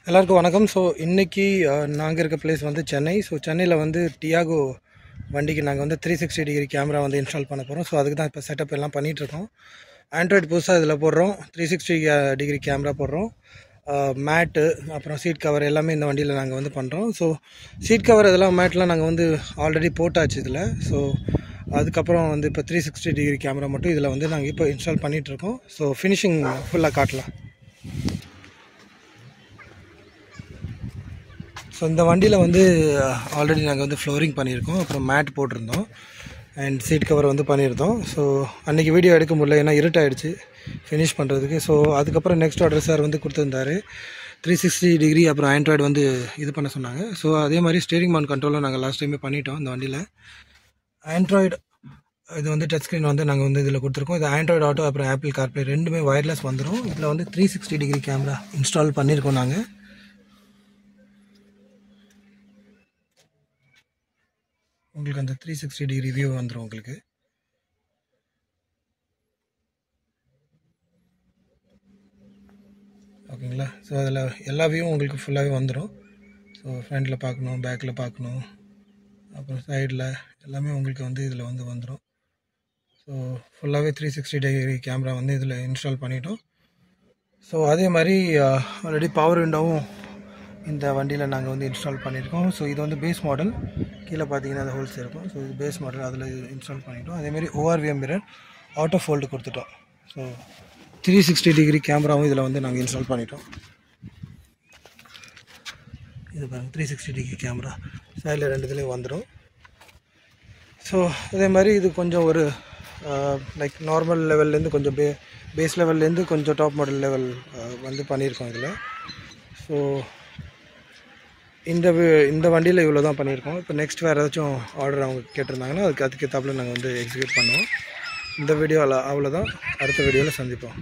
எல்லாருக்கும் வணக்கம். ஸோ இன்றைக்கி நாங்கள் இருக்க பிளேஸ் வந்து சென்னை. ஸோ சென்னையில் வந்து டியாகோ வண்டிக்கு நாங்கள் வந்து 360 டிகிரி கேமரா வந்து இன்ஸ்டால் பண்ண போகிறோம். ஸோ அதுக்கு தான் இப்போ செட்டப் எல்லாம் பண்ணிகிட்ருக்கோம். ஆண்ட்ராய்டு புதுசாக இதில் போடுறோம், 360 டிகிரி கேமரா போடுறோம், மேட்டு அப்புறம் சீட் கவர் எல்லாமே இந்த வண்டியில் நாங்கள் வந்து பண்ணுறோம். ஸோ சீட் கவர் இதெல்லாம் மேட்லாம் நாங்கள் வந்து ஆல்ரெடி போட்டாச்சு இதில். ஸோ அதுக்கப்புறம் வந்து இப்போ 360 டிகிரி கேமரா மட்டும் இதில் வந்து நாங்கள் இப்போ இன்ஸ்டால் பண்ணிகிட்ருக்கோம். ஸோ ஃபினிஷிங் ஃபுல்லாக காட்டலாம். ஸோ இந்த வண்டியில் வந்து ஆல்ரெடி நாங்கள் வந்து ஃப்ளோரிங் பண்ணியிருக்கோம், அப்புறம் மேட் போட்டிருந்தோம், அண்ட் சீட் கவர் வந்து பண்ணியிருந்தோம். ஸோ அன்றைக்கி வீடியோ எடுக்க முடியல, ஏன்னா இருட்டாயிடுச்சு ஃபினிஷ் பண்ணுறதுக்கு. ஸோ அதுக்கப்புறம் நெக்ஸ்ட் ஆர்டர் சார் வந்து கொடுத்துருந்தாரு 360 டிகிரி, அப்புறம் ஆண்ட்ராய்டு வந்து இது பண்ண சொன்னாங்க. ஸோ அதே மாதிரி ஸ்டீரிங் மவுண்ட் கண்ட்ரோலும் நாங்கள் லாஸ்ட் டைமே பண்ணிட்டோம் இந்த வண்டியில். ஆண்ட்ராய்டு இது வந்து டச் ஸ்க்ரீன் வந்து நாங்கள் வந்து இதில் கொடுத்துருக்கோம். இது ஆண்ட்ராய்டு ஆட்டோ அப்புறம் ஆப்பிள் கார்ப்ளே ரெண்டுமே வயர்லெஸ் வந்துடும். இதில் வந்து 360 டிகிரி கேமரா இன்ஸ்டால் பண்ணியிருக்கோம் நாங்கள். உங்களுக்கு அந்த 360 டிகிரி வியூ வந்துடும் உங்களுக்கு. ஓகேங்களா? ஸோ அதில் எல்லா வியூவும் உங்களுக்கு ஃபுல்லாகவே வந்துடும். ஸோ ஃப்ரண்டில் பார்க்கணும், பேக்கில் பார்க்கணும், அப்புறம் சைடில் எல்லாமே உங்களுக்கு வந்து இதில் வந்து வந்துடும். ஸோ ஃபுல்லாகவே 360 டிகிரி கேமரா வந்து இதில் இன்ஸ்டால் பண்ணிட்டோம். ஸோ அதே மாதிரி ஆல்ரெடி பவர் விண்டோவும் இந்த வண்டியில் நாங்கள் வந்து இன்ஸ்டால் பண்ணியிருக்கோம். ஸோ இது வந்து பேஸ் மாடல், கீழே பார்த்தீங்கன்னா அந்த ஹோல்ஸ் இருக்கும். ஸோ இது பேஸ் மாடல், அதில் இன்ஸ்டால் பண்ணிட்டோம். அதேமாதிரி ORVM மிரர் ஆட்டோ ஃபோல்டு கொடுத்துட்டோம். ஸோ 360 டிகிரி கேமராவும் இதில் வந்து நாங்கள் இன்ஸ்டால் பண்ணிட்டோம். இது பாருங்கள் 360 டிகிரி கேமரா சைடில் ரெண்டு இதுலேயும் வந்துடும். ஸோ அதே மாதிரி இது கொஞ்சம் ஒரு லைக் நார்மல் லெவல்லேருந்து கொஞ்சம் பேஸ் லெவல்லேருந்து கொஞ்சம் டாப் மாடல் லெவல் வந்து பண்ணியிருக்கோம் இதில். ஸோ இந்த வண்டியில் இவ்வளோ தான் பண்ணியிருக்கோம். இப்போ நெக்ஸ்ட் வேறு ஏதாச்சும் ஆர்டர் அவங்க கேட்டிருந்தாங்கன்னா அதுக்கேற்றாப்புல நாங்கள் வந்து எக்ஸிக்யூட் பண்ணுவோம். இந்த வீடியோ அவ்வளோதான். அடுத்த வீடியோவில் சந்திப்போம்.